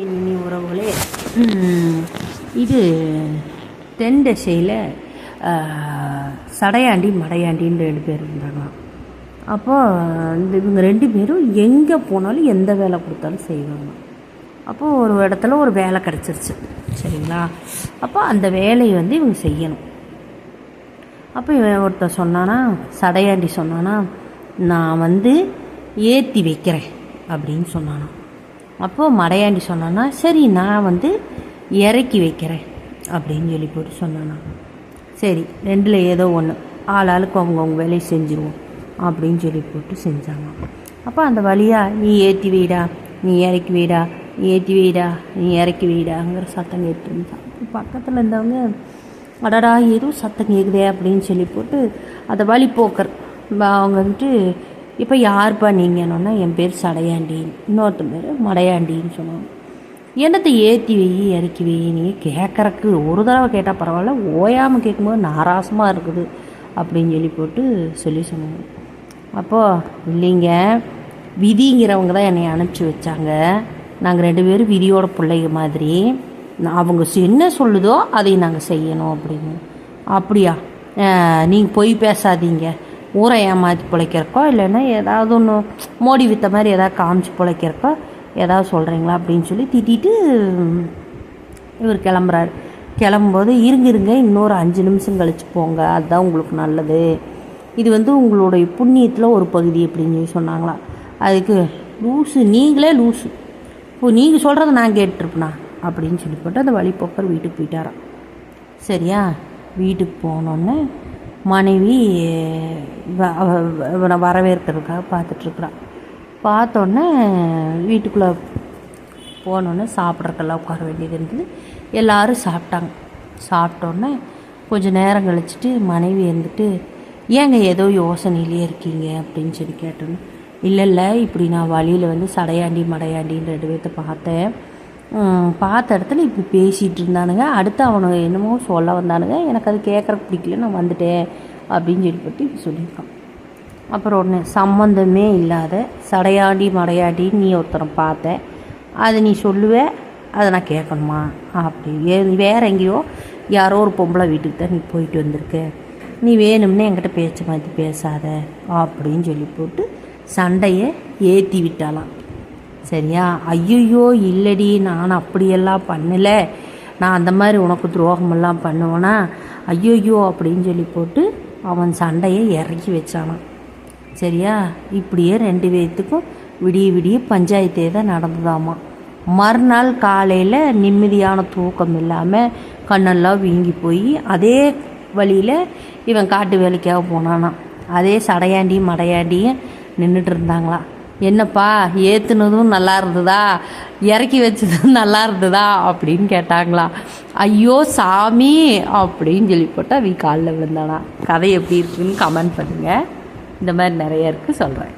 இனி உறவுகளே, இது தென் திசையில் சடையாண்டி மடையாண்டின்னு 2 பேர் இருந்தாங்களாம். அப்போது இவங்க 2 பேரும் எங்கே போனாலும் எந்த வேலை கொடுத்தாலும் செய்வாங்க. அப்போது ஒரு இடத்துல ஒரு வேலை கிடச்சிருச்சு, சரிங்களா? அப்போ அந்த வேலையை இவங்க செய்யணும். அப்போ இவன் ஒருத்தர் சொன்னானா, சடையாண்டி சொன்னானா, நான் ஏற்றி வைக்கிறேன் அப்படின்னு சொன்னானா. அப்போது மடையாண்டி சொன்னான்னா, சரி நான் இறக்கி வைக்கிறேன் அப்படின்னு சொல்லி போட்டு சொன்னானா. சரி, 2ல் ஏதோ ஒன்று, ஆளுக்கு அவங்கவுங்க வேலையை செஞ்சுருவோம் அப்படின்னு சொல்லி போட்டு செஞ்சாங்க. அப்போ அந்த வழியாக நீ ஏற்றி வைடா, நீ இறக்கி வைடா, நீ ஏற்றி வைடா, நீ இறக்கி வைடாங்கிற சத்தம் கேட்டுருந்தான். பக்கத்தில் இருந்தவங்க, அடடா எதுவும் சத்தம் கேட்குதே அப்படின்னு சொல்லி போட்டு அதை வழி போக்கர் அவங்க இப்போ யாருப்பா நீங்கன்னொன்னா, என் பேர் சடையாண்டி, இன்னொருத்த பேர் மடையாண்டின்னு சொன்னாங்க. என்னத்தை ஏற்றி வை இறக்கி வை, நீ கேட்குறக்கு ஒரு தடவை கேட்டால் பரவாயில்ல, ஓயாமல் கேட்கும்போது நாராசமாக இருக்குது அப்படின்னு சொல்லி போட்டு சொன்னாங்க. அப்போது இல்லைங்க, விதிங்கிறவங்க தான் என்னை அனுப்பிச்சி வச்சாங்க. நாங்கள் 2 பேரும் விதியோட பிள்ளைங்க மாதிரி, அவங்க என்ன சொல்லுதோ அதை நாங்கள் செய்யணும் அப்படின்னு. அப்படியா, நீங்கள் பொய் பேசாதீங்க, ஊரை ஏமாற்றி பிழைக்கிறக்கோ இல்லைன்னா ஏதாவது ஒன்று மோடி வித்த மாதிரி ஏதாவது காமிச்சு பிழைக்கிறக்கோ ஏதாவது சொல்கிறீங்களா அப்படின்னு சொல்லி திட்டிட்டு இவர் கிளம்புறாரு. கிளம்பும்போது இருங்க இன்னொரு 5 நிமிஷம் கழிச்சு போங்க, அதுதான் உங்களுக்கு நல்லது, இது உங்களுடைய புண்ணியத்தில் ஒரு பகுதி அப்படின்னு சொல்லி சொன்னாங்களா. அதுக்கு லூஸு, நீங்களே லூஸு, இப்போ நீங்கள் சொல்கிறத நான் கேட்டுருப்பேனா அப்படின்னு சொல்லி போட்டு அந்த வழிபோக்கர் வீட்டுக்கு போயிட்டாராம். சரியா, வீட்டுக்கு போனோன்னே மனைவி இவனை வரவேற்கிறதுக்காக பார்த்துட்ருக்குறான். பார்த்தோன்னே வீட்டுக்குள்ளே போனோன்னே சாப்பிட்றக்கெல்லாம் உட்கார வேண்டியது இருந்தது. எல்லோரும் சாப்பிட்டாங்க. சாப்பிட்டோன்னே கொஞ்சம் நேரம் கழிச்சிட்டு மனைவி ஏங்க ஏதோ யோசனையிலே இருக்கீங்க அப்படின்னு சொல்லி கேட்டோன்னு, இல்லை இப்படி நான் வழியில் சடையாண்டி மடையாண்டின்னு 2 பேர்த்த பார்த்தேன், பார்த்த இடத்துல இப்படி பேசிகிட்டு இருந்தானுங்க, அடுத்து அவனுங்க என்னமோ சொல்ல வந்தானுங்க, எனக்கு அது கேட்குறக்கு பிடிக்கல, நான் வந்துட்டேன் அப்படின்னு சொல்லிப்பட்டு இப்படி சொல்லியிருக்கான். அப்புறம் ஒன்று, சம்மந்தமே இல்லாத சடையாண்டி மடையாண்டி நீ ஒருத்தரை பார்த்தேன், அதை நீ சொல்லுவே, அதை நான் கேட்கணுமா அப்படி வேறு எங்கேயோ யாரோ ஒரு பொம்பளை வீட்டுக்கு தான் நீ போயிட்டு வந்திருக்க, நீ வேணும்னே என்கிட்ட பேச்ச மாதிரி பேசாத அப்படின்னு சொல்லி போட்டு சண்டையை ஏற்றி விட்டாலாம். சரியா, ஐயோ இல்லடி நான் அப்படியெல்லாம் பண்ணலை, நான் அந்த மாதிரி உனக்கு துரோகமெல்லாம் பண்ணுவேனா, ஐயோ அப்படின்னு சொல்லி போட்டு அவன் சண்டையை இறக்கி வச்சானான். சரியா, இப்படியே 2 பேர்த்துக்கும் விடிய பஞ்சாயத்தே தான் நடந்ததாமா. மறுநாள் காலையில் நிம்மதியான தூக்கம் இல்லாமல் கண்ணெல்லாம் வீங்கி போய் அதே வழியில் இவன் காட்டு வேலைக்காக போனானான். அதே சடையாண்டியும் மடையாண்டியும் நின்றுட்டு இருந்தாங்களாம். என்னப்பா ஏற்றுனதும் நல்லா இருந்ததா, இறக்கி வச்சதும் நல்லா இருந்ததா அப்படின்னு கேட்டாங்களா. ஐயோ சாமி அப்படின்னு சொல்லி போட்டால் காலில் விழுந்தானா. கதை எப்படி இருக்குன்னு கமெண்ட் பண்ணுங்கள். இந்த மாதிரி நிறைய இருக்குது, சொல்கிறேன்.